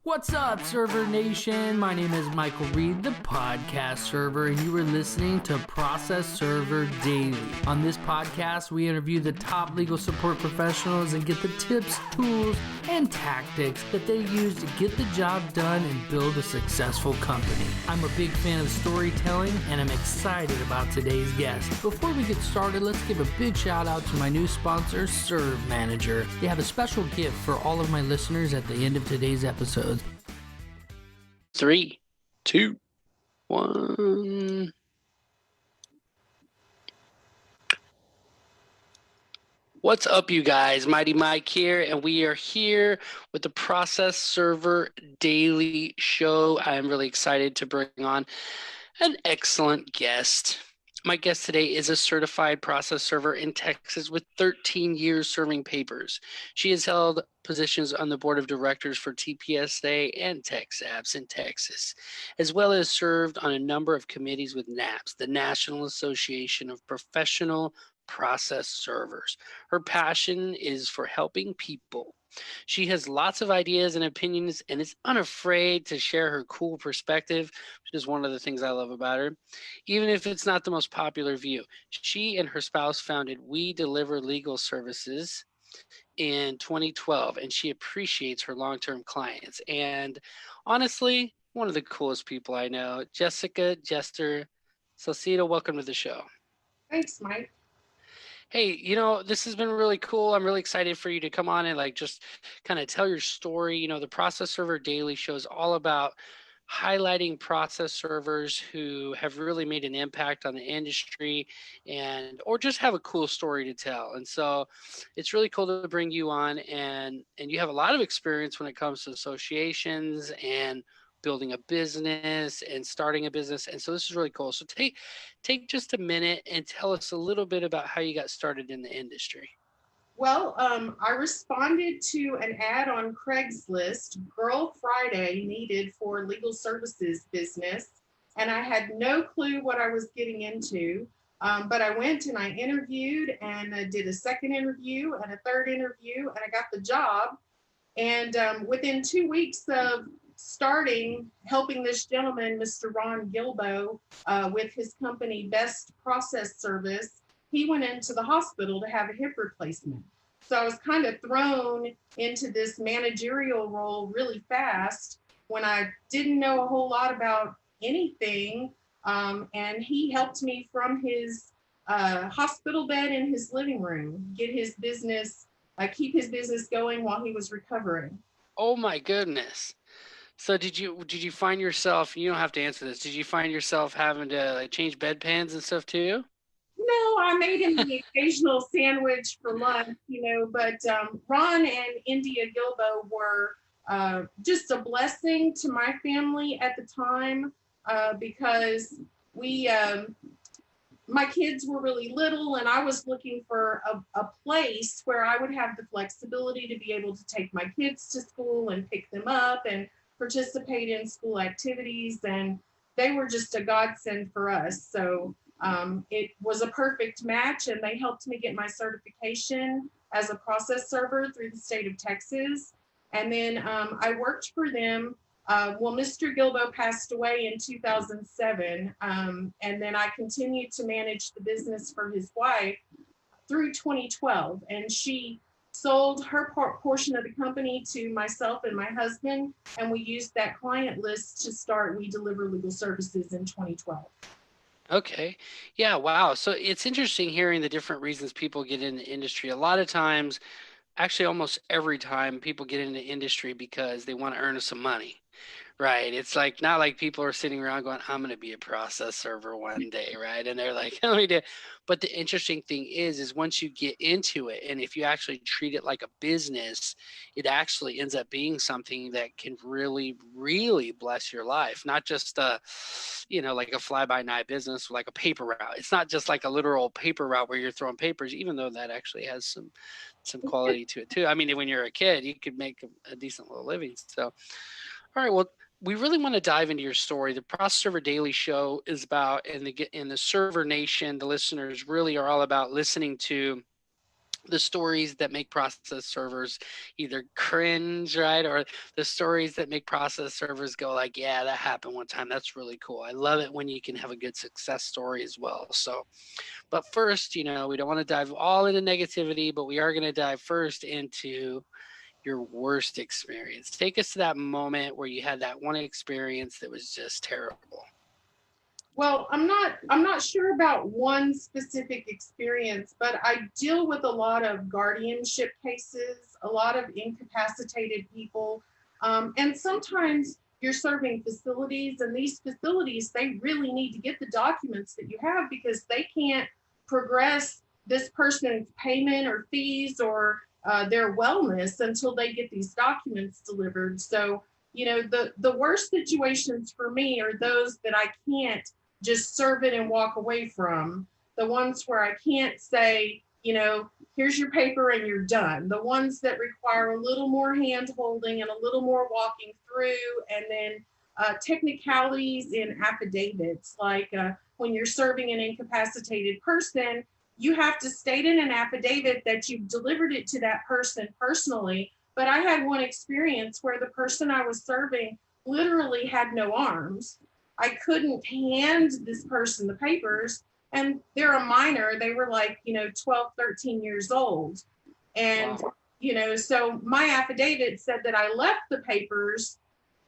What's up, Server Nation? My name is Michael Reed, the podcast server, and you are listening to Process Server Daily. On this podcast, we interview the top legal support professionals and get the tips, tools, and tactics that they use to get the job done and build a successful company. I'm a big fan of storytelling, and I'm excited about today's guest. Before we get started, let's give a big shout out to my new sponsor, Serve Manager. They have a special gift for all of my listeners at the end of today's episode. 3, 2, 1. What's up, you guys? Mighty Mike here, and we are here with the Process Server Daily Show. I am really excited to bring on an excellent guest. My guest today is a certified process server in Texas with 13 years serving papers. She has held positions on the board of directors for TPSA and TXAPPS in Texas, as well as served on a number of committees with NAPS, the National Association of Professional Process Servers. Her passion is for helping people. She has lots of ideas and opinions and is unafraid to share her cool perspective, which is one of the things I love about her. Even if it's not the most popular view, she and her spouse founded We Deliver Legal Services in 2012, and she appreciates her long-term clients. And honestly, one of the coolest people I know, Jester Saucedo, welcome to the show. Thanks, Mike. Hey, this has been really cool. I'm really excited for you to come on and just kind of tell your story. The Process Server Daily Show is all about highlighting process servers who have really made an impact on the industry or just have a cool story to tell. And so it's really cool to bring you on, and you have a lot of experience when it comes to associations and building a business and starting a business. And so this is really cool. So take just a minute and tell us a little bit about how you got started in the industry. Well, I responded to an ad on Craigslist, Girl Friday needed for legal services business. And I had no clue what I was getting into. But I went and I interviewed and I did a second interview and a third interview, and I got the job. And within 2 weeks of helping this gentleman, Mr. Ron Gilbo, with his company Best Process Service, he went into the hospital to have a hip replacement. So I was kind of thrown into this managerial role really fast when I didn't know a whole lot about anything. And he helped me from his hospital bed in his living room, get his business, keep his business going while he was recovering. Oh my goodness. So did you find yourself, you don't have to answer this, did you find yourself having to change bedpans and stuff too? No, I made him the occasional sandwich for lunch, but Ron and India Gilbo were just a blessing to my family at the time because my kids were really little, and I was looking for a place where I would have the flexibility to be able to take my kids to school and pick them up and participate in school activities, and they were just a godsend for us. So it was a perfect match, and they helped me get my certification as a process server through the state of Texas. And then I worked for them. Mr. Gilbo passed away in 2007, and then I continued to manage the business for his wife through 2012, and she sold her portion of the company to myself and my husband, and we used that client list to start We Deliver Legal Services in 2012. Okay. Yeah. Wow. So it's interesting hearing the different reasons people get in the industry. A lot of times, actually almost every time, people get into industry because they want to earn some money. Right. It's not like people are sitting around going, I'm going to be a process server one day. Right. And they're like, let me do. But the interesting thing is once you get into it, and if you actually treat it like a business, it actually ends up being something that can really, really bless your life. Not just, like a fly-by-night business, like a paper route. It's not just like a literal paper route where you're throwing papers, even though that actually has some quality to it too. I mean, when you're a kid, you could make a decent little living. So, all right. Well, we really want to dive into your story. The Process Server Daily Show is about, in the Server Nation, the listeners really are all about listening to the stories that make process servers either cringe, right? Or the stories that make process servers go like, yeah, that happened one time. That's really cool. I love it when you can have a good success story as well. So, but first, we don't want to dive all into negativity, but we are going to dive first into your worst experience. Take us to that moment where you had that one experience that was just terrible. Well, I'm not sure about one specific experience, but I deal with a lot of guardianship cases, a lot of incapacitated people, and sometimes you're serving facilities, and these facilities, they really need to get the documents that you have because they can't progress this person's payment or fees or their wellness until they get these documents delivered. So, the worst situations for me are those that I can't just serve it and walk away from. The ones where I can't say, here's your paper and you're done. The ones that require a little more hand holding and a little more walking through, and then technicalities in affidavits, like when you're serving an incapacitated person, you have to state in an affidavit that you've delivered it to that person personally. But I had one experience where the person I was serving literally had no arms. I couldn't hand this person the papers, and they're a minor. They were like, 12, 13 years old. And, wow. So my affidavit said that I left the papers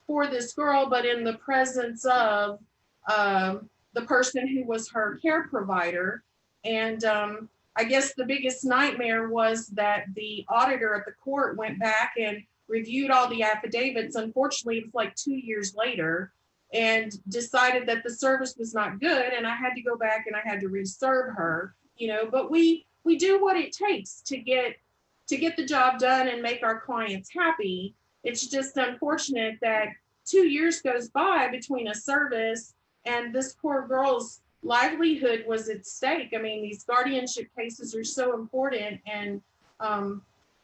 for this girl, but in the presence of the person who was her care provider. And I guess the biggest nightmare was that the auditor at the court went back and reviewed all the affidavits. Unfortunately, it was like 2 years later, and decided that the service was not good, and I had to go back and I had to reserve her, but we do what it takes to get the job done and make our clients happy. It's just unfortunate that 2 years goes by between a service and this poor girl's livelihood was at stake. I mean, these guardianship cases are so important, and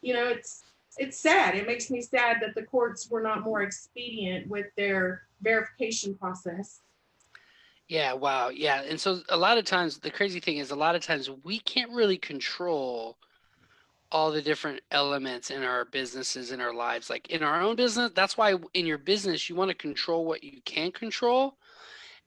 it's sad. It makes me sad that the courts were not more expedient with their verification process. Yeah, wow. Yeah. And so a lot of times, the crazy thing is, a lot of times we can't really control all the different elements in our businesses, in our lives. Like in our own business, that's why in your business, you want to control what you can control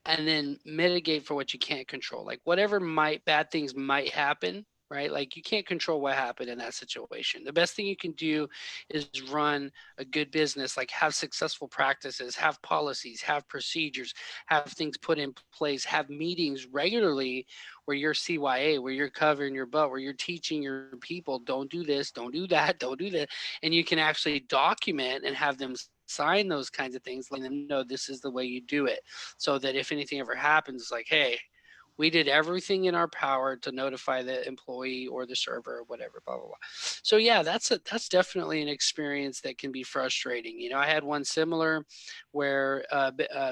and then mitigate for what you can't control. Like whatever bad things might happen, right? Like you can't control what happened in that situation. The best thing you can do is run a good business, like have successful practices, have policies, have procedures, have things put in place, have meetings regularly where you're CYA, where you're covering your butt, where you're teaching your people, don't do this, don't do that, don't do that. And you can actually document and have them sign those kinds of things, letting them know this is the way you do it, so that if anything ever happens, it's like, hey, we did everything in our power to notify the employee or the server or whatever, blah, blah, blah. So yeah, that's definitely an experience that can be frustrating. I had one similar where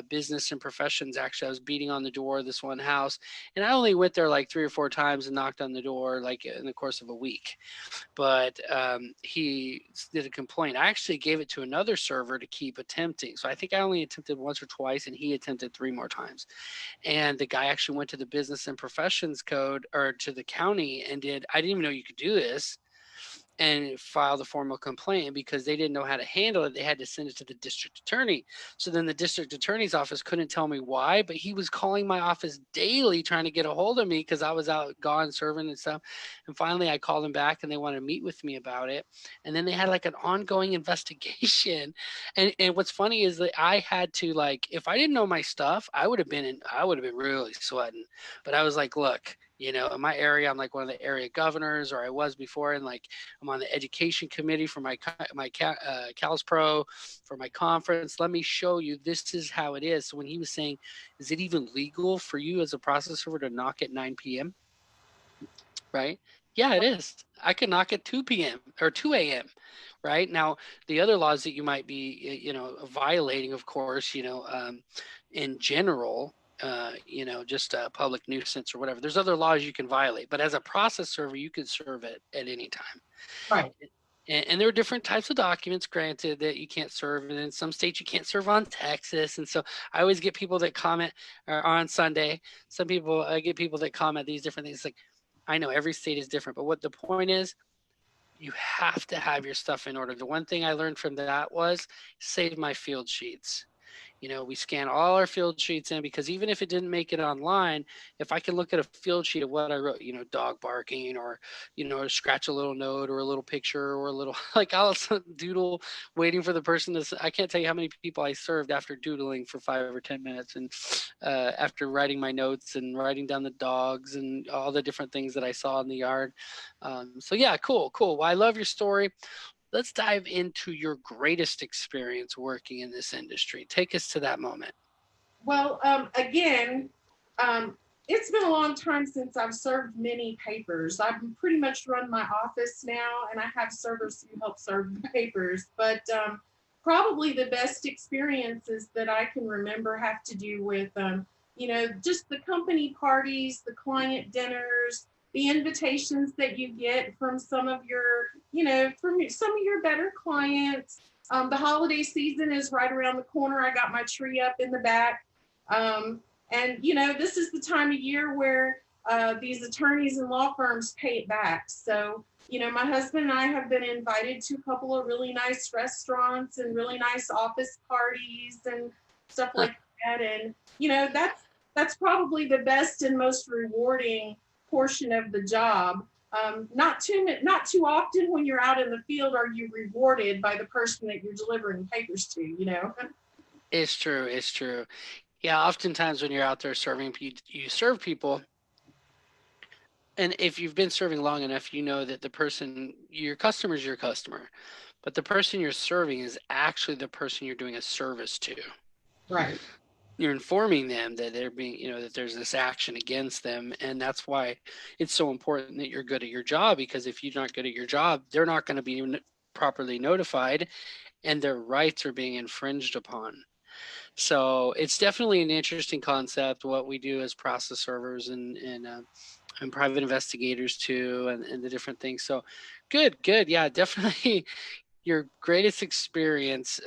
business and professions, actually, I was beating on the door of this one house, and I only went there like 3 or 4 times and knocked on the door like in the course of a week. But he did a complaint. I actually gave it to another server to keep attempting. So I think I only attempted once or twice, and he attempted 3 more times. And the guy actually went to the business and professions code, or to the county, and I didn't even know you could do this, and filed a formal complaint. Because they didn't know how to handle it, they had to send it to the district attorney. So then the district attorney's office couldn't tell me why, but he was calling my office daily trying to get a hold of me because I was out gone serving and stuff. And finally I called him back, and they wanted to meet with me about it. And then they had like an ongoing investigation. And what's funny is that I had to, like, if I didn't know my stuff, I would have been really sweating. But I was like, look, in my area, I'm like one of the area governors, or I was before, and like I'm on the education committee for my Cal's Pro, for my conference. Let me show you, this is how it is. So when he was saying, is it even legal for you as a process server to knock at 9 p.m.? Right? Yeah, it is. I can knock at 2 p.m. or 2 a.m. Right? Now, the other laws that you might be, violating, of course, in general, just a public nuisance or whatever. There's other laws you can violate, but as a process server, you can serve it at any time. Right. And there are different types of documents, granted, that you can't serve. And in some states, you can't serve on Texas. And so I always get people that comment on Sunday. I get people that comment these different things. Like, I know every state is different, but what the point is, you have to have your stuff in order. The one thing I learned from that was save my field sheets. We scan all our field sheets in, because even if it didn't make it online, if I can look at a field sheet of what I wrote, dog barking, or, scratch a little note or a little picture or a little, like I'll doodle waiting for the person to, I can't tell you how many people I served after doodling for 5 or 10 minutes, and after writing my notes and writing down the dogs and all the different things that I saw in the yard. So yeah, cool. Well, I love your story. Let's dive into your greatest experience working in this industry. Take us to that moment. Well, again, it's been a long time since I've served many papers. I've pretty much run my office now, and I have servers who help serve the papers. But probably the best experiences that I can remember have to do with, just the company parties, the client dinners, the invitations that you get from some of your, from some of your better clients. The holiday season is right around the corner. I got my tree up in the back. And, this is the time of year where these attorneys and law firms pay it back. So, my husband and I have been invited to a couple of really nice restaurants and really nice office parties and stuff like that. And, that's probably the best and most rewarding portion of the job. Not too often when you're out in the field are you rewarded by the person that you're delivering papers to. It's true. Yeah, oftentimes when you're out there serving, you serve people, and if you've been serving long enough, you know that your customer is your customer, but the person you're serving is actually the person you're doing a service to. Right. You're informing them that they're being, that there's this action against them. And that's why it's so important that you're good at your job, because if you're not good at your job, they're not going to be properly notified and their rights are being infringed upon. So it's definitely an interesting concept, what we do as process servers and private investigators too, and the different things. So good. Yeah, definitely your greatest experience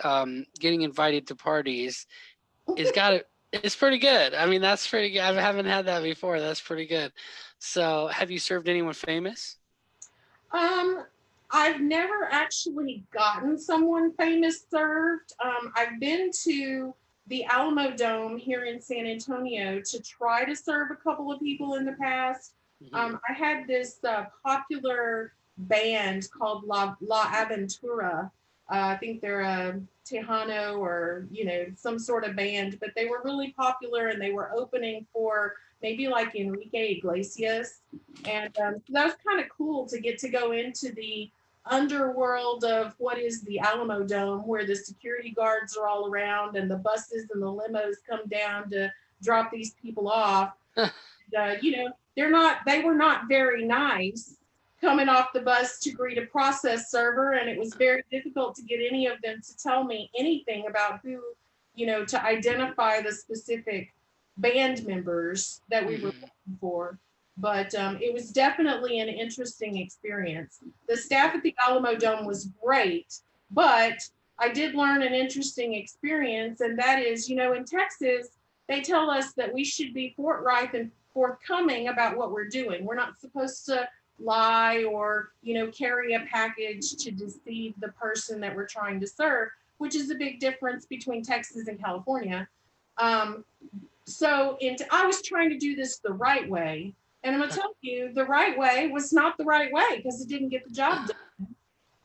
getting invited to parties it's pretty good. I mean, that's pretty good. I haven't had that before. That's pretty good. So have you served anyone famous? I've never actually gotten someone famous served. I've been to the Alamo Dome here in San Antonio to try to serve a couple of people in the past. Mm-hmm. I had this popular band called La Aventura. I think they're a Tejano or, some sort of band, but they were really popular and they were opening for maybe like Enrique Iglesias. And so that was kind of cool to get to go into the underworld of what is the Alamo Dome, where the security guards are all around and the buses and the limos come down to drop these people off. They were not very nice coming off the bus to greet a process server, and it was very difficult to get any of them to tell me anything about who, to identify the specific band members that we were looking for. But it was definitely an interesting experience. The staff at the Alamo Dome was great, but I did learn an interesting experience, and that is, in Texas, they tell us that we should be forthright and forthcoming about what we're doing. We're not supposed to lie or, carry a package to deceive the person that we're trying to serve, which is a big difference between Texas and California. So I was trying to do this the right way. And I'm going to tell you, the right way was not the right way because it didn't get the job done.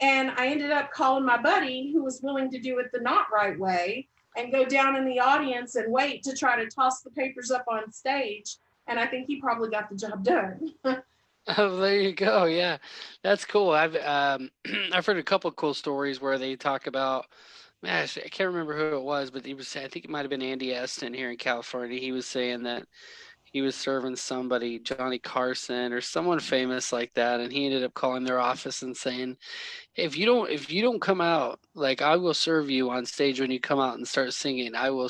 And I ended up calling my buddy who was willing to do it the not right way and go down in the audience and wait to try to toss the papers up on stage. And I think he probably got the job done. Oh, there you go. Yeah, that's cool. I've I've heard a couple of cool stories where they talk about. Man, I can't remember who it was, but I think it might have been Andy Eston here in California. He was saying that he was serving somebody, Johnny Carson or someone famous like that, and he ended up calling their office and saying, if you don't come out, like I will serve you on stage when you come out and start singing. I will.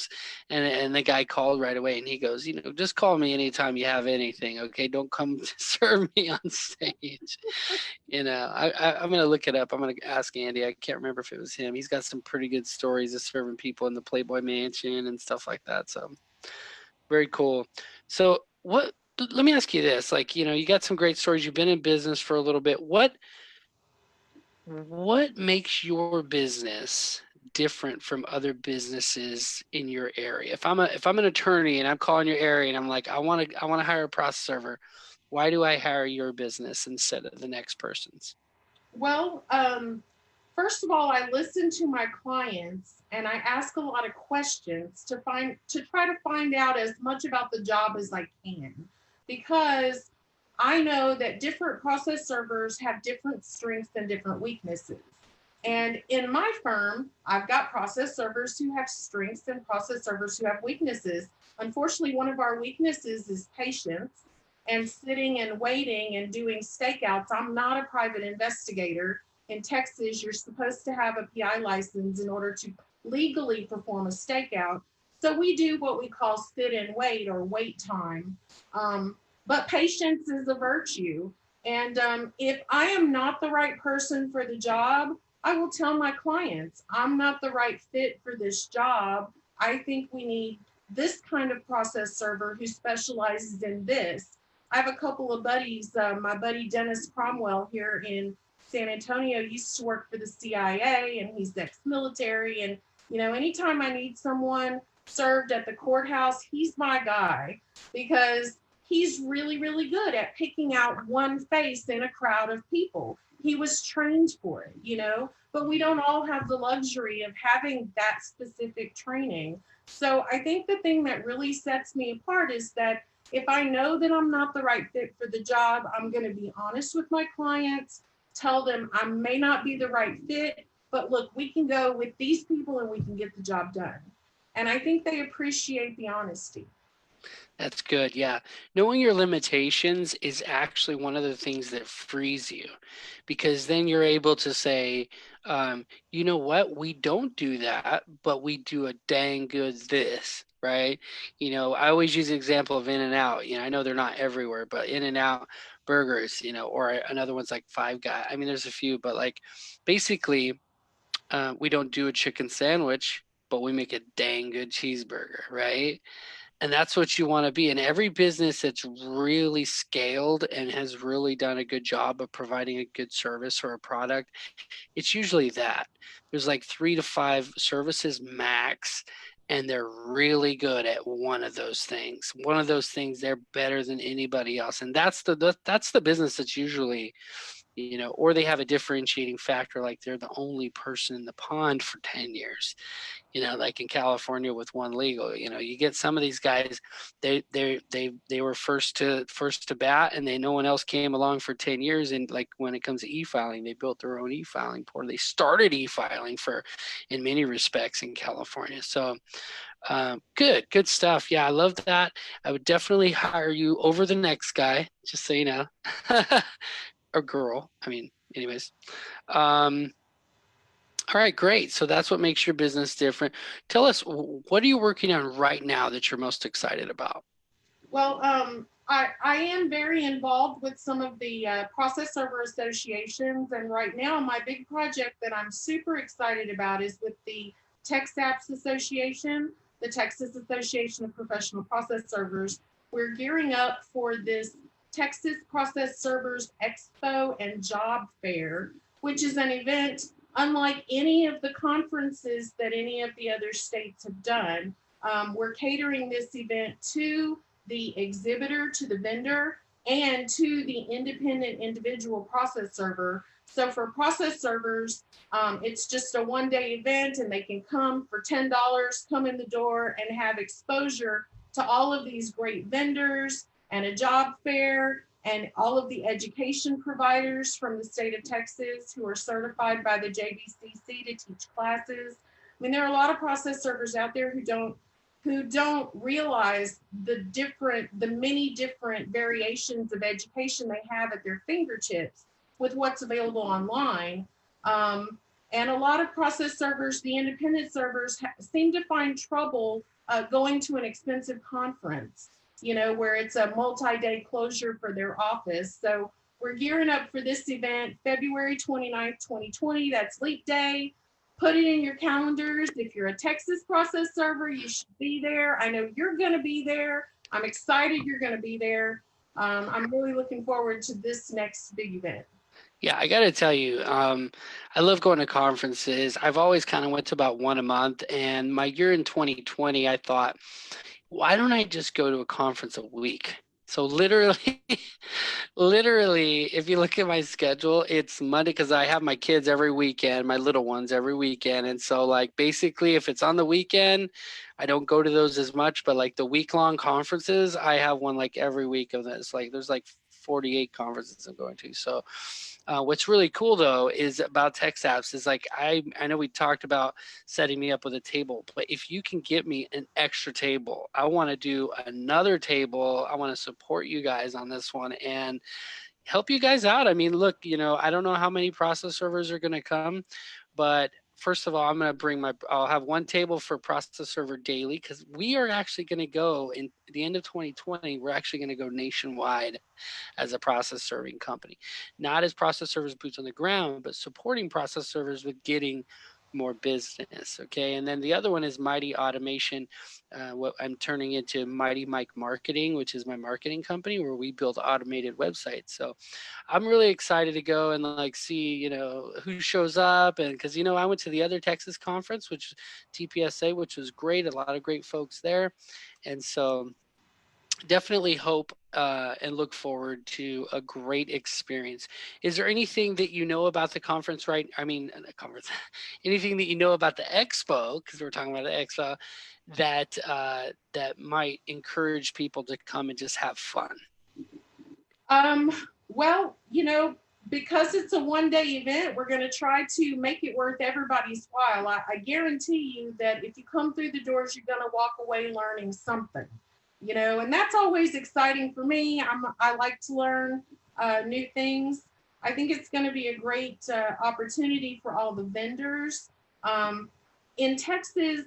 And the guy called right away and he goes, just call me anytime you have anything. Okay. Don't come to serve me on stage. I'm going to look it up. I'm going to ask Andy. I can't remember if it was him. He's got some pretty good stories of serving people in the Playboy Mansion and stuff like that. So very cool. So let me ask you this, like, you got some great stories. You've been in business for a little bit. What What makes your business different from other businesses in your area? If I'm an attorney and I'm calling your area and I'm like, I want to hire a process server, why do I hire your business instead of the next person's? Well, first of all, I listen to my clients and I ask a lot of questions to try to find out as much about the job as I can, because I know that different process servers have different strengths and different weaknesses. And in my firm, I've got process servers who have strengths and process servers who have weaknesses. Unfortunately, one of our weaknesses is patience and sitting and waiting and doing stakeouts. I'm not a private investigator. In Texas, you're supposed to have a PI license in order to legally perform a stakeout. So we do what we call sit and wait, or wait time. But patience is a virtue. And if I am not the right person for the job, I will tell my clients, I'm not the right fit for this job. I think we need this kind of process server who specializes in this. I have a couple of buddies. My buddy Dennis Cromwell here in San Antonio used to work for the CIA, and he's ex-military. And, you know, anytime I need someone served at the courthouse, he's my guy, because he's really, really good at picking out one face in a crowd of people. He was trained for it, you know, but we don't all have the luxury of having that specific training. So I think the thing that really sets me apart is that if I know that I'm not the right fit for the job, I'm going to be honest with my clients, tell them I may not be the right fit, but look, we can go with these people and we can get the job done. And I think they appreciate the honesty. That's good. Yeah. Knowing your limitations is actually one of the things that frees you, because then you're able to say, you know what, we don't do that, but we do a dang good this, right? You know, I always use the example of In-N-Out. You know, I know they're not everywhere, but In-N-Out burgers, you know, or another one's like Five Guys. I mean, there's a few, but like basically, we don't do a chicken sandwich, but we make a dang good cheeseburger, right? And that's what you want to be. And every business that's really scaled and has really done a good job of providing a good service or a product, it's usually that. There's like 3 to 5 services max, and they're really good at one of those things. One of those things, they're better than anybody else. And that's the business that's usually, you know, or they have a differentiating factor, like they're the only person in the pond for 10 years, you know, like in California with one legal. You know, you get some of these guys, they were first to bat, and no one else came along for 10 years. And like when it comes to e-filing, they built their own e-filing portal. They started e-filing for in many respects in California. So good stuff. Yeah, I love that. I would definitely hire you over the next guy, just so you know. Or girl, I mean, anyways. All right, great. So that's what makes your business different. Tell us, what are you working on right now that you're most excited about? Well, I am very involved with some of the process server associations. And right now, my big project that I'm super excited about is with the TXAPPS Association, the Texas Association of Professional Process Servers. We're gearing up for this Texas Process Servers Expo and Job Fair, which is an event unlike any of the conferences that any of the other states have done. We're catering this event to the exhibitor, to the vendor, and to the independent individual process server. So for process servers, it's just a one-day event, and they can come for $10, come in the door and have exposure to all of these great vendors and a job fair and all of the education providers from the state of Texas who are certified by the JBCC to teach classes. I mean, there are a lot of process servers out there who don't realize the many different variations of education they have at their fingertips with what's available online. And a lot of process servers, the independent servers, seem to find trouble going to an expensive conference, you know, where it's a multi-day closure for their office. So we're gearing up for this event, February 29th, 2020. That's Leap Day. Put it in your calendars. If you're a Texas process server, you should be there. I know you're going to be there. I'm excited you're going to be there. I'm really looking forward to this next big event. Yeah, I got to tell you, I love going to conferences. I've always kind of went to about one a month, and my year in 2020, I thought, why don't I just go to a conference a week? So literally, literally, if you look at my schedule, it's Monday because I have my kids every weekend, my little ones every weekend. And so like basically if it's on the weekend, I don't go to those as much, but like the week-long conferences, I have one like every week of this. Like there's like 48 conferences I'm going to. So what's really cool though is about TXAPPS is like I know we talked about setting me up with a table, but if you can get me an extra table, I want to do another table. I want to support you guys on this one and help you guys out. I mean, look, I don't know how many process servers are going to come, but first of all, I'm going to I'll have one table for process server daily because we are actually going to go in the end of 2020. We're actually going to go nationwide as a process serving company, not as process servers boots on the ground, but supporting process servers with getting more business. Okay. And then the other one is Mighty Automation. What I'm turning into Mighty Mike Marketing, which is my marketing company where we build automated websites. So I'm really excited to go and like see, who shows up. And because, I went to the other Texas conference, which TPSA, which was great. A lot of great folks there. And so definitely hope and look forward to a great experience. Is there anything that you know about the conference, right? I mean, the conference, anything that you know about the expo, because we're talking about the expo, that might encourage people to come and just have fun? Um, well, because it's a 1-day event, we're going to try to make it worth everybody's while. I guarantee you that if you come through the doors, you're going to walk away learning something, and that's always exciting for me. I like to learn new things. I think it's going to be a great opportunity for all the vendors. In Texas,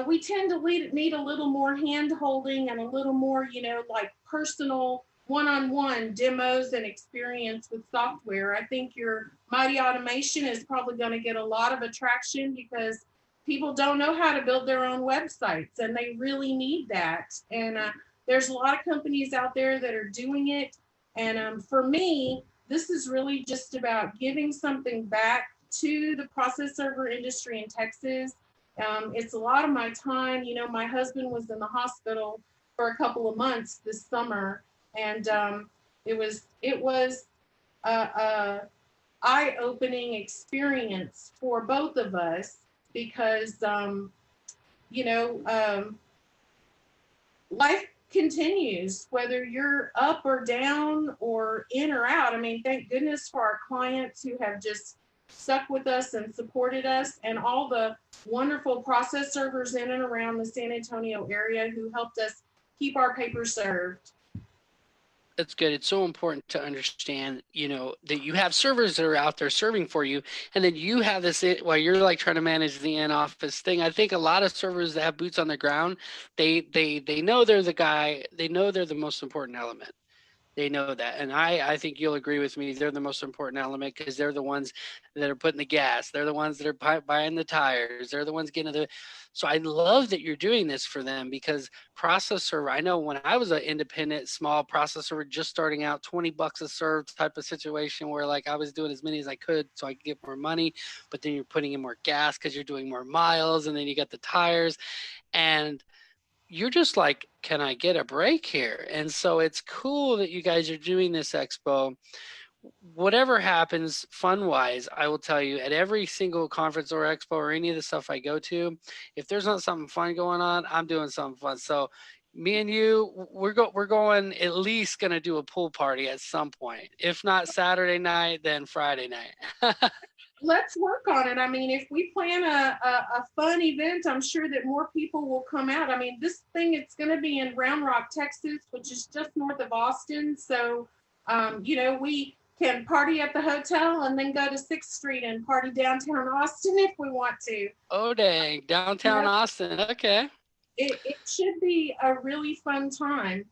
we tend to need a little more hand holding and a little more, like personal one-on-one demos and experience with software. I think your Mighty Automation is probably going to get a lot of attraction because people don't know how to build their own websites and they really need that. And there's a lot of companies out there that are doing it. And for me, this is really just about giving something back to the process server industry in Texas. It's a lot of my time. My husband was in the hospital for a couple of months this summer, and it was a eye-opening experience for both of us because you know life continues whether you're up or down or in or out. I mean, thank goodness for our clients who have just stuck with us and supported us, and all the wonderful process servers in and around the San Antonio area who helped us keep our paper served. That's good. It's so important to understand, that you have servers that are out there serving for you, and then you have this while you're like trying to manage the in-office thing. I think a lot of servers that have boots on the ground, they know they're the guy. They know they're the most important element. They know that. And I think you'll agree with me. They're the most important element because they're the ones that are putting the gas. They're the ones that are buying the tires. They're the ones getting the. So I love that you're doing this for them because process server, I know when I was an independent small process server just starting out, 20 bucks a serve type of situation where like I was doing as many as I could so I could get more money, but then you're putting in more gas because you're doing more miles and then you got the tires. And you're just like, can I get a break here? And so it's cool that you guys are doing this expo. Whatever happens fun wise, I will tell you at every single conference or expo or any of the stuff I go to, if there's not something fun going on, I'm doing something fun. So me and you, we're going at least going to do a pool party at some point. If not Saturday night, then Friday night. Let's work on it. I mean, if we plan a fun event, I'm sure that more people will come out. I mean, this thing, it's going to be in Round Rock, Texas, which is just north of Austin. So, we can party at the hotel and then go to 6th Street and party downtown Austin if we want to. Oh, dang. Downtown Austin. Okay. It should be a really fun time.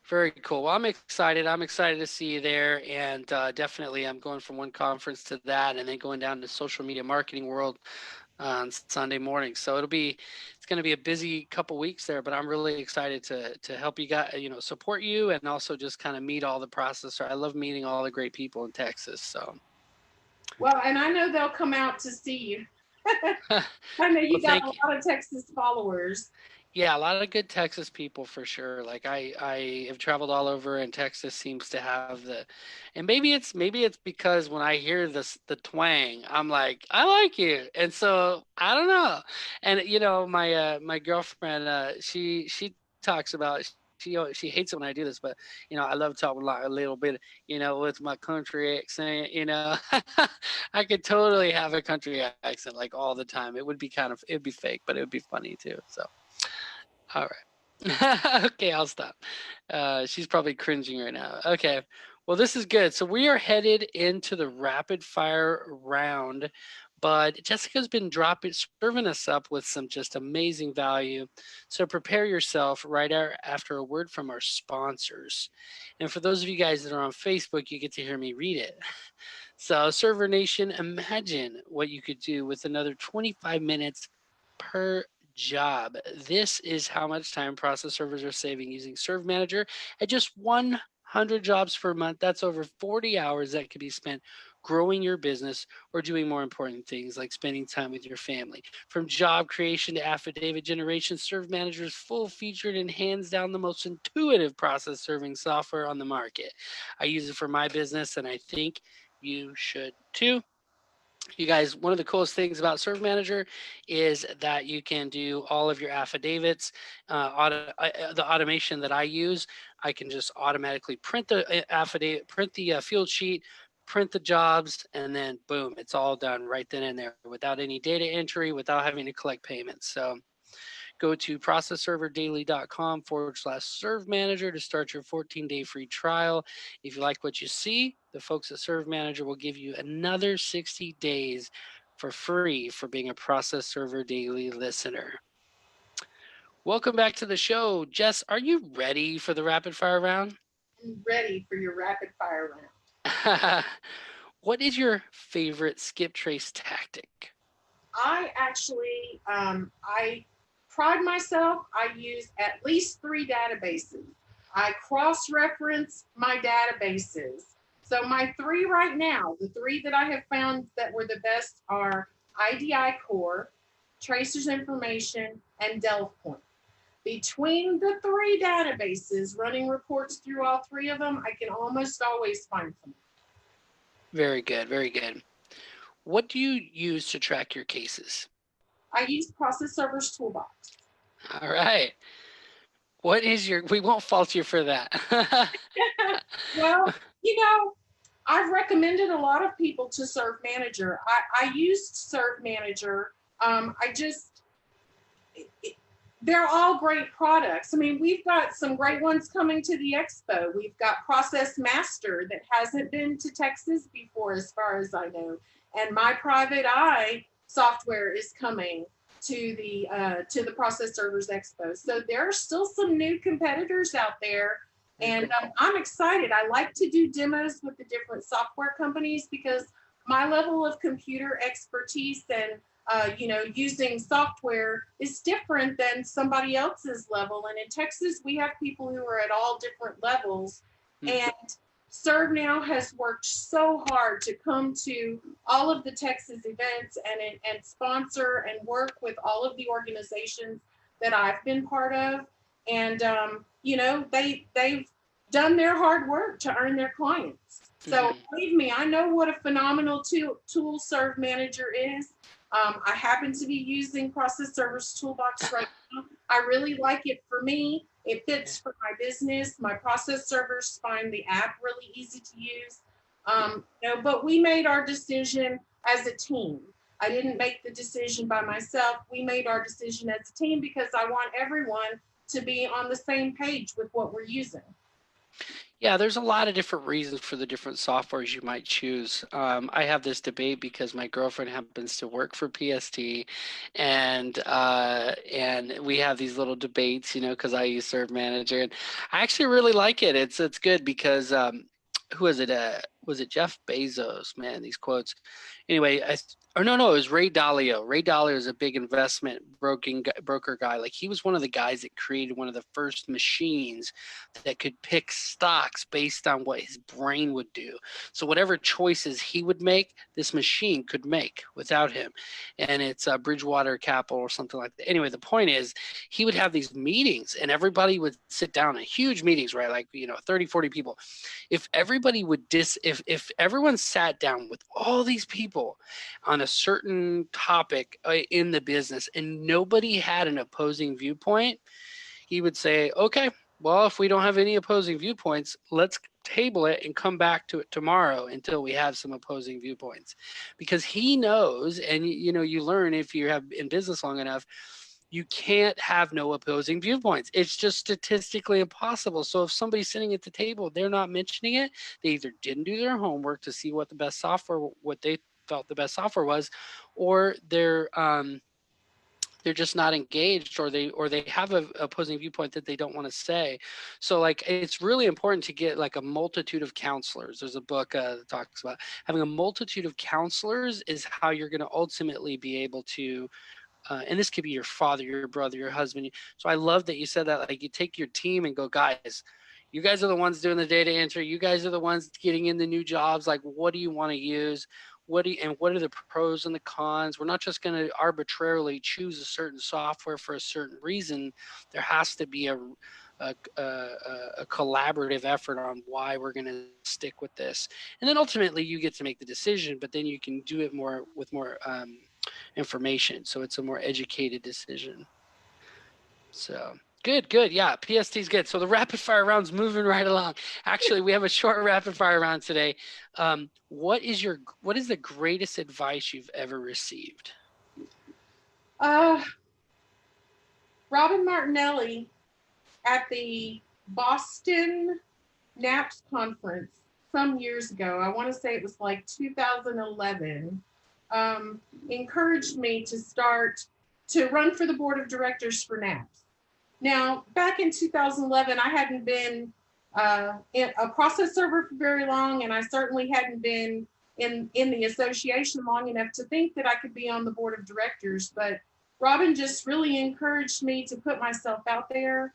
Very cool. Well, I'm excited. I'm excited to see you there. And definitely, I'm going from one conference to that and then going down to social media marketing world. on Sunday morning. So it's going to be a busy couple weeks there, but I'm really excited to help you guys, support you and also just kind of meet all the processor. I love meeting all the great people in Texas. So, Well, and I know they'll come out to see you. I know well, you got thank a you. lot of Texas followers. Yeah, a lot of good Texas people for sure. Like I have traveled all over, and Texas seems to have and maybe it's because when I hear the twang, I'm like, I like you, and so I don't know. And my girlfriend, she talks about she hates it when I do this, but I love talking like a little bit, with my country accent. I could totally have a country accent like all the time. It'd be fake, but it would be funny too. So. All right. Okay, I'll stop. She's probably cringing right now. Okay. Well, this is good. So we are headed into the rapid fire round, but Jessica's been serving us up with some just amazing value. So prepare yourself after a word from our sponsors. And for those of you guys that are on Facebook, you get to hear me read it. So Server Nation, imagine what you could do with another 25 minutes per job. This is how much time process servers are saving using Serve Manager at just 100 jobs per month. That's over 40 hours that could be spent growing your business or doing more important things like spending time with your family. From job creation to affidavit generation, Serve Manager is full featured and hands down the most intuitive process serving software on the market. I use it for my business and I think you should too. You guys, one of the coolest things about Serve Manager is that you can do all of your affidavits. The automation that I use, I can just automatically print the affidavit, print the field sheet, print the jobs, and then boom, it's all done right then and there without any data entry, without having to collect payments. So go to processserverdaily.com/serve manager to start your 14-day free trial. If you like what you see, the folks at Serve Manager will give you another 60 days for free for being a Process Server Daily listener. Welcome back to the show. Jess, are you ready for the rapid fire round? I'm ready for your rapid fire round. What is your favorite skip trace tactic? I actually, I pride myself. I use at least 3 databases. I cross-reference my databases. So my 3 right now, the 3 that I have found that were the best are IDI Core, Tracers Information, and DelvePoint. Between the 3 databases, running reports through all 3 of them, I can almost always find them. Very good, very good. What do you use to track your cases? I use Process Server's Toolbox. All right. We won't fault you for that. Well, I've recommended a lot of people to Serve Manager. I used Serve Manager. They're all great products. I mean, we've got some great ones coming to the expo. We've got Process Master that hasn't been to Texas before, as far as I know. And My Private Eye software is coming to the Process Servers Expo. So there are still some new competitors out there. And I'm excited. I like to do demos with the different software companies because my level of computer expertise and using software is different than somebody else's level. And in Texas, we have people who are at all different levels. And ServeNow has worked so hard to come to all of the Texas events and sponsor and work with all of the organizations that I've been part of. And, they've done their hard work to earn their clients. So believe me, I know what a phenomenal tool Serve Manager is. I happen to be using Process Servers Toolbox right now. I really like it for me. It fits for my business. My process servers find the app really easy to use. But we made our decision as a team. I didn't make the decision by myself. We made our decision as a team because I want everyone to be on the same page with what we're using. Yeah, there's a lot of different reasons for the different softwares you might choose. I have this debate because my girlfriend happens to work for PST, and we have these little debates, because I use Serve Manager, and I actually really like it. It's good because who is it? was it Jeff Bezos? Man, these quotes. Anyway, no, it was Ray Dalio. Ray Dalio is a big investment broker guy. Like, he was one of the guys that created one of the first machines that could pick stocks based on what his brain would do. So whatever choices he would make, this machine could make without him. And it's Bridgewater Capital or something like that. Anyway, the point is, he would have these meetings and everybody would sit down in huge meetings, right? Like, 30, 40 people. If everybody would if everyone sat down with all these people on a certain topic in the business and nobody had an opposing viewpoint, he would say, okay, well, if we don't have any opposing viewpoints, let's table it and come back to it tomorrow until we have some opposing viewpoints. Because he knows, and you learn if you have in business long enough, you can't have no opposing viewpoints. It's just statistically impossible. So if somebody's sitting at the table, they're not mentioning it, they either didn't do their homework to see what they felt the best software was, or they're just not engaged, or they have a opposing viewpoint that they don't want to say. So like, it's really important to get like a multitude of counselors. There's a book that talks about having a multitude of counselors is how you're going to ultimately be able to and this could be your father, your brother, your husband. So I love that you said that. Like, you take your team and go, guys, you guys are the ones doing the data entry. You guys are the ones getting in the new jobs. Like, what do you want to use? What are the pros and the cons? We're not just going to arbitrarily choose a certain software for a certain reason. There has to be a collaborative effort on why we're going to stick with this. And then ultimately you get to make the decision, but then you can do it with more information. So it's a more educated decision. So good. Yeah. PST is good. So the rapid fire round's moving right along. Actually, we have a short rapid fire round today. What is the greatest advice you've ever received? Robin Martinelli at the Boston NAPPS conference some years ago, I want to say it was like 2011, encouraged me to run for the board of directors for NAPPS. Now, back in 2011, I hadn't been a process server for very long, and I certainly hadn't been in the association long enough to think that I could be on the board of directors. But Robin just really encouraged me to put myself out there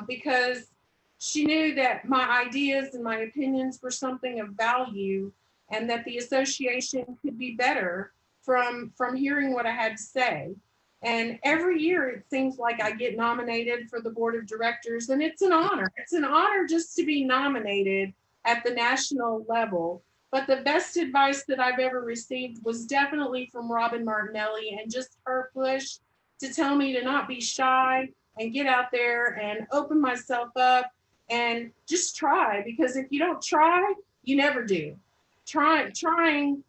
because she knew that my ideas and my opinions were something of value, and that the association could be better from hearing what I had to say. And every year it seems like I get nominated for the board of directors, and it's an honor. It's an honor just to be nominated at the national level. But the best advice that I've ever received was definitely from Robin Martinelli, and just her push to tell me to not be shy and get out there and open myself up and just try, because if you don't try, you never do. Trying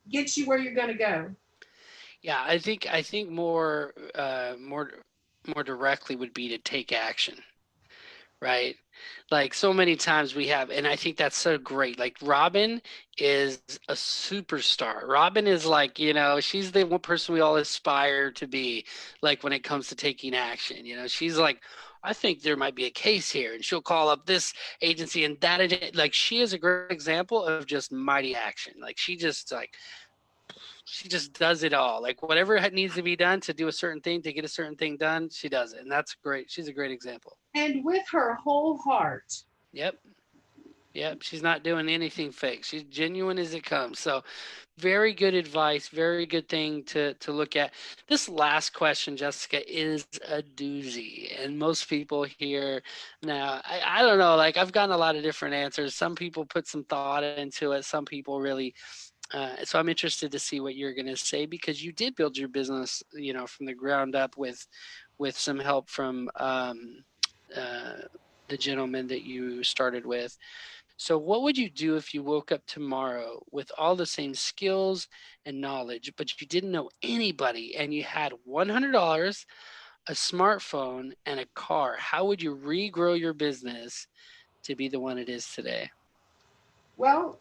gets you where you're going to go. Yeah, I think more directly would be to take action, right? Like, so many times we have, and I think that's so great. Like, Robin is a superstar. Robin is like, she's the one person we all aspire to be, like, when it comes to taking action. She's like, I think there might be a case here, and she'll call up this agency and that. Like, she is a great example of just mighty action. Like, she just does it all. Like, whatever needs to be done to do a certain thing, to get a certain thing done, she does it. And that's great. She's a great example. And with her whole heart. Yep. She's not doing anything fake. She's genuine as it comes. So very good advice. Very good thing to look at. This last question, Jessica, is a doozy. And most people here now, I don't know, like, I've gotten a lot of different answers. Some people put some thought into it. Some people really so I'm interested to see what you're going to say, because you did build your business, from the ground up with some help from the gentleman that you started with. So what would you do if you woke up tomorrow with all the same skills and knowledge, but you didn't know anybody, and you had $100, a smartphone, and a car? How would you regrow your business to be the one it is today? Well,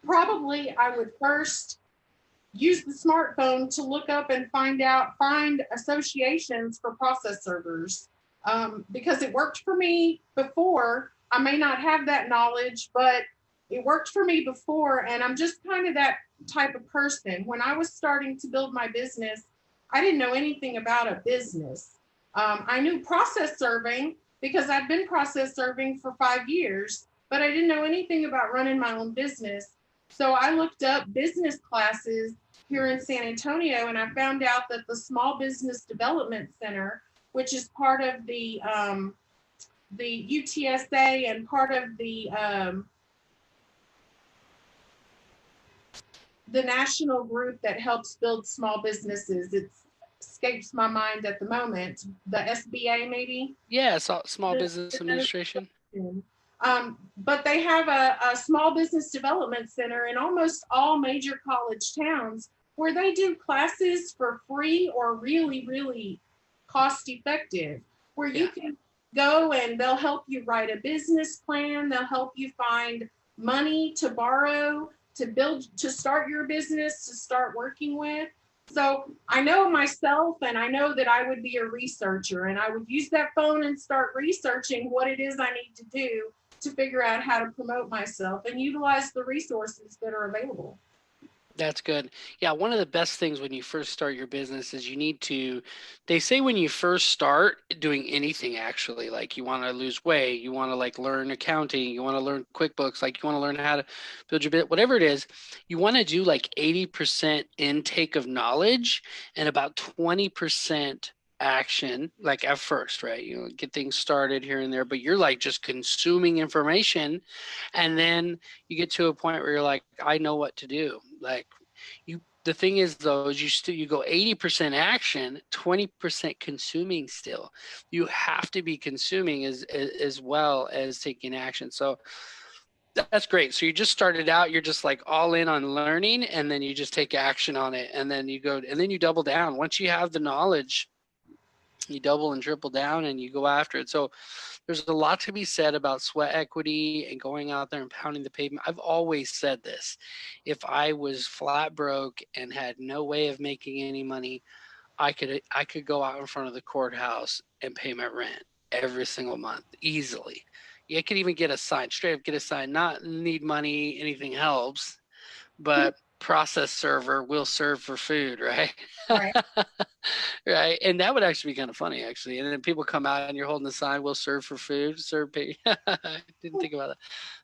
probably I would first use the smartphone to look up and find associations for process servers, because it worked for me before. I may not have that knowledge, but it worked for me before, and I'm just kind of that type of person. When I was starting to build my business, I didn't know anything about a business. I knew process serving because I'd been process serving for 5 years, but I didn't know anything about running my own business. So I looked up business classes here in San Antonio, and I found out that the Small Business Development Center, which is part of the UTSA and part of the national group that helps build small businesses. It escapes my mind at the moment. The SBA, maybe? Yeah, Small Business Administration. But they have a small business development center in almost all major college towns where they do classes for free or really, really cost effective, where you can go and they'll help you write a business plan. They'll help you find money to borrow, to start your business, to start working with. So I know myself, and I know that I would be a researcher, and I would use that phone and start researching what it is I need to do to figure out how to promote myself and utilize the resources that are available. That's good. Yeah, one of the best things when you first start your business is they say when you first start doing anything, actually, like you want to lose weight, you want to like learn accounting, you want to learn QuickBooks, like you want to learn how to build your bit, whatever it is, you want to do like 80% intake of knowledge and about 20% action, like at first, right? You know, get things started here and there, but you're like just consuming information, and then you get to a point where you're like, I know what to do. Like the thing is though, is you go 80% action, 20% consuming still. You have to be consuming as well as taking action. So that's great. So you just started out, you're just like all in on learning, and then you just take action on it, and then you go, and then you double down. Once you have the knowledge, you double and triple down and you go after it. So there's a lot to be said about sweat equity and going out there and pounding the pavement. I've always said this. If I was flat broke and had no way of making any money, I could go out in front of the courthouse and pay my rent every single month easily. You could even get a sign, straight up get a sign, not need money, anything helps, but process server will serve for food, right? Right. Right. And that would actually be kind of funny, actually. And then people come out and you're holding the sign, will serve for food, serve pay. I didn't think about that.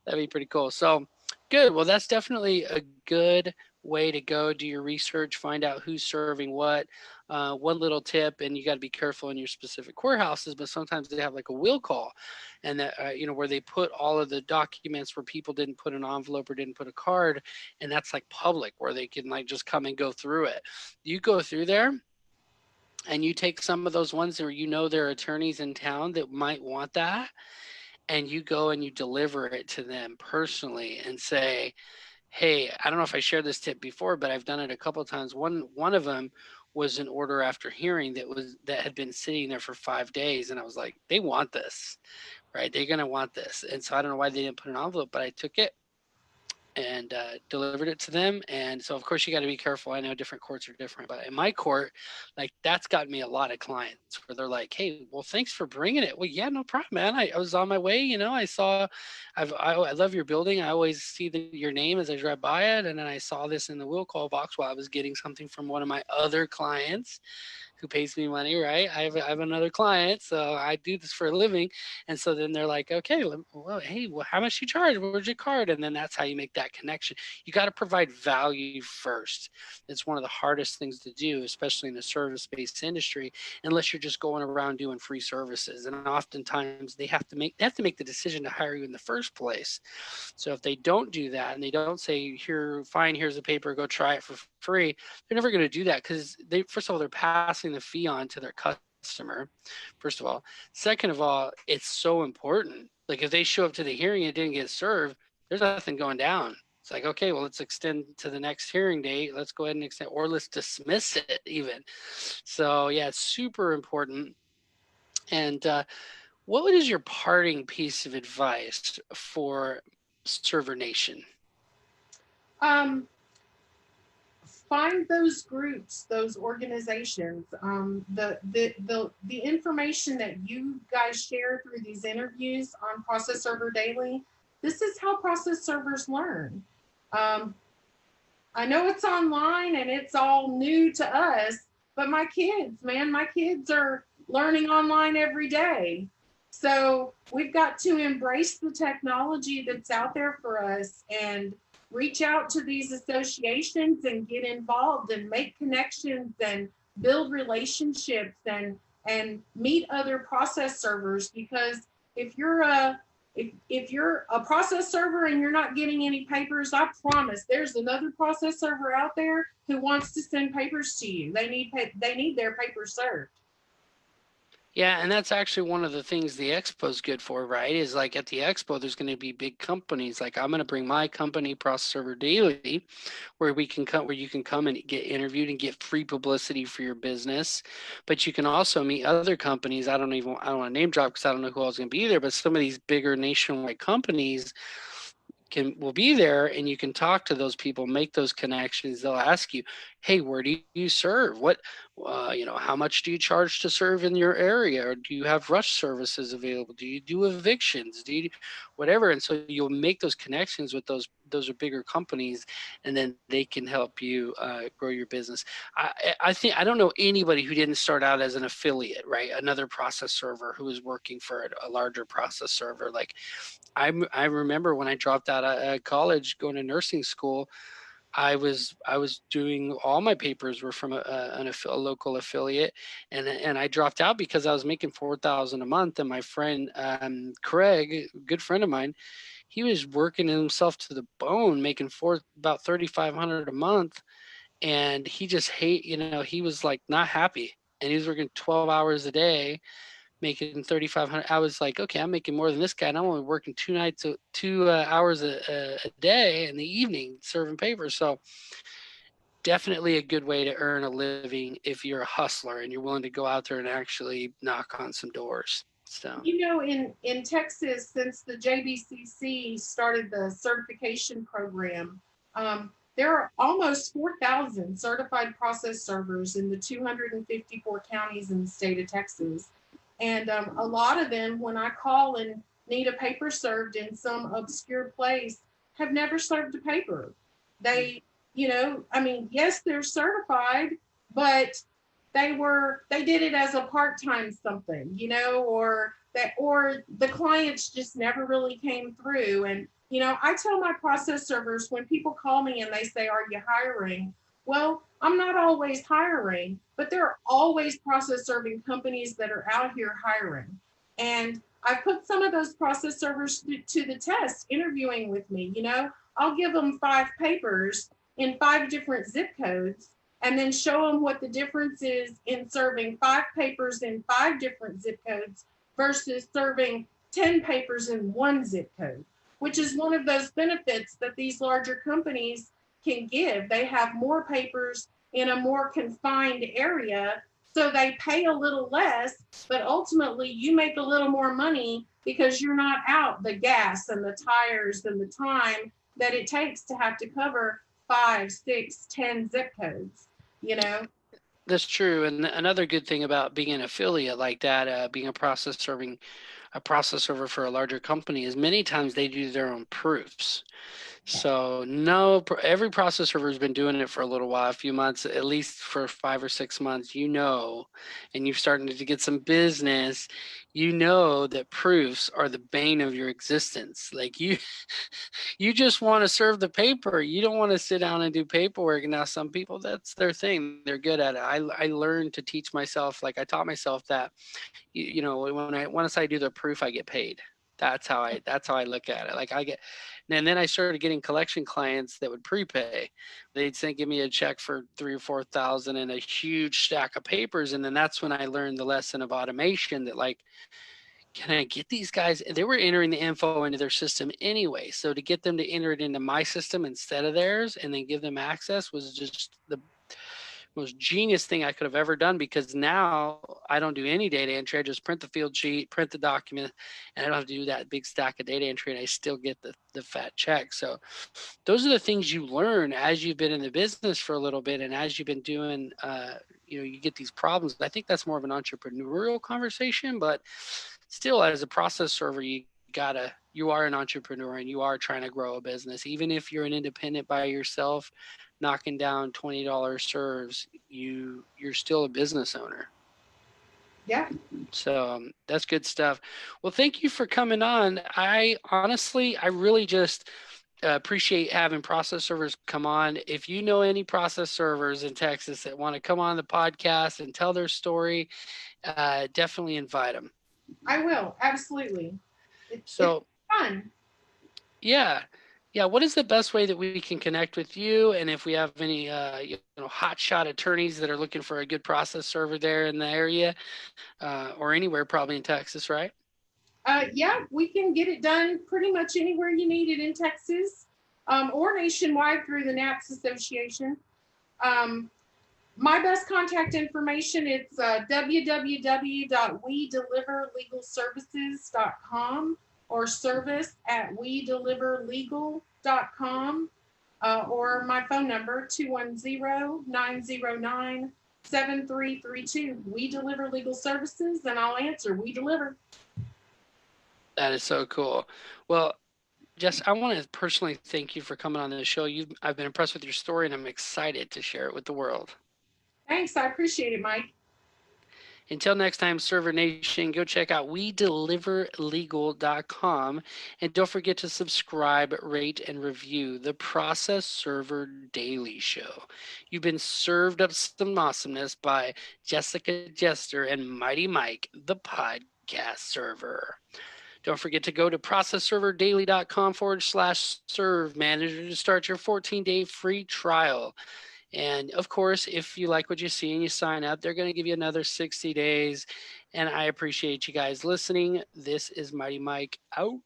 That'd be pretty cool. So good. Well, that's definitely a good way to go. Do your research, find out who's serving what. One little tip, and you got to be careful in your specific courthouses, but sometimes they have like a will call, and that where they put all of the documents where people didn't put an envelope or didn't put a card, and that's like public where they can like just come and go through it. You go through there and you take some of those ones where there are attorneys in town that might want that, and you go and you deliver it to them personally and say, hey, I don't know if I shared this tip before, but I've done it a couple of times. One of them was an order after hearing that had been sitting there for 5 days, and I was like, they want this, right? They're gonna want this, and so I don't know why they didn't put an envelope, but I took it and delivered it to them. And so of course you got to be careful. I know different courts are different, but in my court, like that's got me a lot of clients where they're like, hey, well, thanks for bringing it. Well, yeah, no problem, man. I was on my way, I saw, I love your building. I always see your name as I drive by it. And then I saw this in the will call box while I was getting something from one of my other clients who pays me money, right? I have another client, so I do this for a living. And so then they're like, okay, well, hey, well, how much you charge? Where's your card? And then that's how you make that connection. You got to provide value first. It's one of the hardest things to do, especially in the service-based industry, unless you're just going around doing free services. And oftentimes they have to make the decision to hire you in the first place. So if they don't do that and they don't say, here, fine, here's the paper, go try it for free, they're never going to do that, because first of all, they're passing the fee on to their customer, first of all. Second of all, it's so important. Like if they show up to the hearing and it didn't get served, there's nothing going down. It's like, okay, well, let's extend to the next hearing date. Let's go ahead and extend, or let's dismiss it even. So yeah, it's super important. And what is your parting piece of advice for Server Nation? Find those groups, those organizations. The information that you guys share through these interviews on Process Server Daily, this is how process servers learn. I know it's online and it's all new to us, but my kids, man, my kids are learning online every day. So we've got to embrace the technology that's out there for us and reach out to these associations and get involved and make connections and build relationships and meet other process servers, because if you're a if you're a process server and you're not getting any papers, I promise there's another process server out there who wants to send papers to you. They need their papers served. Yeah, and that's actually one of the things the expo is good for, right? Is like at the expo, there's going to be big companies. Like I'm going to bring my company, Process Server Daily, where we can come, where you can come and get interviewed and get free publicity for your business. But you can also meet other companies. I don't want to name drop because I don't know who else is going to be there. But some of these bigger nationwide companies will be there, and you can talk to those people, make those connections. They'll ask you, hey, where do you serve? What how much do you charge to serve in your area? Or do you have rush services available? Do you do evictions? Do you whatever? And so you'll make those connections with those are bigger companies, and then they can help you grow your business. I think I don't know anybody who didn't start out as an affiliate, right? Another process server who was working for a larger process server. Like I remember when I dropped out of college going to nursing school, I was doing all my papers were from a local affiliate, and I dropped out because I was making 4,000 a month, and my friend Craig, a good friend of mine, he was working himself to the bone, making about 3,500 a month, and he just he was like not happy, and he was working 12 hours a day making 3,500. I was like, okay, I'm making more than this guy, and I'm only working 2 hours a day in the evening serving papers. So definitely a good way to earn a living if you're a hustler and you're willing to go out there and actually knock on some doors. So in Texas, since the JBCC started the certification program, there are almost 4,000 certified process servers in the 254 counties in the state of Texas. And a lot of them, when I call and need a paper served in some obscure place, have never served a paper. They, yes, they're certified, but they did it as a part-time something, or the clients just never really came through. And, I tell my process servers when people call me and they say, "Are you hiring?" Well, I'm not always hiring, but there are always process serving companies that are out here hiring. And I put some of those process servers to the test interviewing with me. I'll give them 5 papers in 5 different zip codes and then show them what the difference is in serving 5 papers in 5 different zip codes versus serving 10 papers in 1 zip code, which is one of those benefits that these larger companies can give. They have more papers in a more confined area, so they pay a little less, but ultimately you make a little more money because you're not out the gas and the tires and the time that it takes to have to cover 5, 6, 10 zip codes, that's true. And another good thing about being an affiliate like that, being a process server for a larger company, is many times they do their own proofs. So no, every process server has been doing it for a little while, a few months, at least for 5 or 6 months, and you're starting to get some business, that proofs are the bane of your existence. Like you just want to serve the paper. You don't want to sit down and do paperwork. And now some people, that's their thing. They're good at it. I learned to teach myself, like I taught myself that, once I do the proof, I get paid. That's how I look at it. Like and then I started getting collection clients that would prepay. They'd give me a check for 3,000 or 4,000 and a huge stack of papers. And then that's when I learned the lesson of automation that, like, can I get these guys? They were entering the info into their system anyway. So to get them to enter it into my system instead of theirs and then give them access was just the most genius thing I could have ever done, because now I don't do any data entry. I just print the field sheet, print the document, and I don't have to do that big stack of data entry, and I still get the fat check. So those are the things you learn as you've been in the business for a little bit, and as you've been doing, you get these problems. I think that's more of an entrepreneurial conversation, but still, as a process server, you you are an entrepreneur and you are trying to grow a business. Even if you're an independent by yourself, knocking down $20 serves, you're still a business owner. Yeah. So that's good stuff. Well, thank you for coming on. I really just appreciate having process servers come on. If you know any process servers in Texas that want to come on the podcast and tell their story, definitely invite them. I will. Absolutely. It's fun. Yeah. Yeah. What is the best way that we can connect with you? And if we have any, hotshot attorneys that are looking for a good process server there in the area, or anywhere, probably in Texas, right? Yeah, we can get it done pretty much anywhere you need it in Texas, or nationwide through the NAPPS Association. My best contact information, it's www.wedeliverlegalservices.com or service@wedeliverlegal.com, or my phone number, 210-909-7332. We deliver legal services, and I'll answer. We deliver. That is so cool. Well, Jess, I want to personally thank you for coming on the show. I've been impressed with your story, and I'm excited to share it with the world. Thanks. I appreciate it, Mike. Until next time, Server Nation, go check out wedeliverlegal.com. And don't forget to subscribe, rate, and review the Process Server Daily Show. You've been served up some awesomeness by Jessica, Jester, and Mighty Mike, the podcast server. Don't forget to go to processserverdaily.com/serve manager to start your 14-day free trial. And of course, if you like what you see and you sign up, they're going to give you another 60 days. And I appreciate you guys listening. This is Mighty Mike out.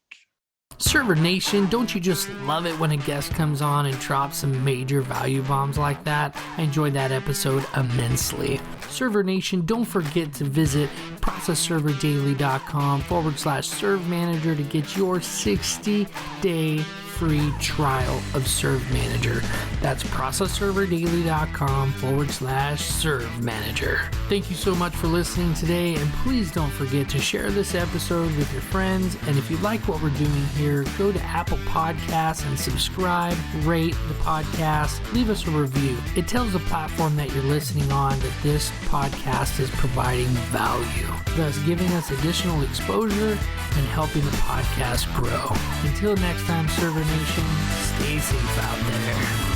Server Nation, don't you just love it when a guest comes on and drops some major value bombs like that? I enjoyed that episode immensely. Server Nation, don't forget to visit processserverdaily.com/serve manager to get your 60-day free trial of Serve Manager. That's processserverdaily.com/serve manager. Thank you so much for listening today, and please don't forget to share this episode with your friends. And if you like what we're doing here, go to Apple Podcasts and subscribe, rate the podcast, leave us a review. It tells the platform that you're listening on that this podcast is providing value, thus giving us additional exposure and helping the podcast grow. Until next time, Server Nation, stay safe out there.